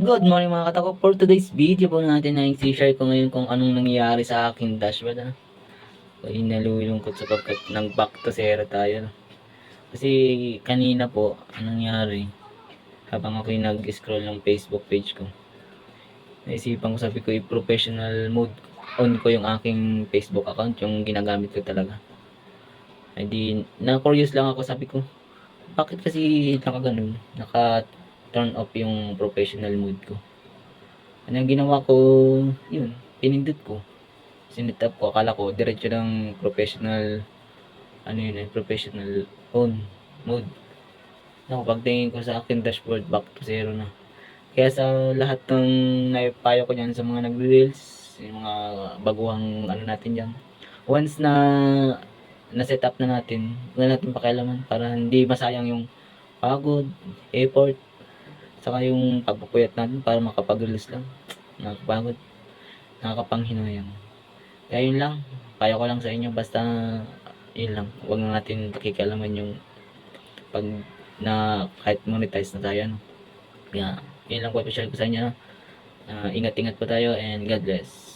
Good morning mga katako. For today's video po natin ay i-share ko ngayon kung anong nangyari sa aking dashboard. So, nalulungkot sapagkat nag-back to zero tayo. Kasi kanina po, anong nangyari? Habang ako'y nag-scroll ng Facebook page ko, naisipan ko, sabi ko, i-professional mode on ko yung aking Facebook account, yung ginagamit ko talaga. Ay di, na-curious lang ako, sabi ko, bakit kasi naka-ganun? Naka-turn off yung professional mode ko. Ano yung ginawa ko, yun, pinindot ko. Sinit up ko, akala ko diretso ng professional, professional on mode. Naku, pagtingin ko sa akin dashboard, back to zero na. Kaya sa lahat ng naipayo ko dyan sa mga nagre-reels, yung mga baguhang natin dyan, once na na-set up na natin, huwag na natin pakialaman para hindi masayang yung pagod, effort, saka yung pagpupuyat natin para makapag-release lang. Nakakapagod, nakakapanghinayang. Kaya yun lang, payo ko lang sa inyo, basta yun lang, huwag na natin pakikialaman yung pag na kahit monetize na tayo, Kaya yun lang po i-share ko sa inyo. Ingat-ingat po tayo and God bless.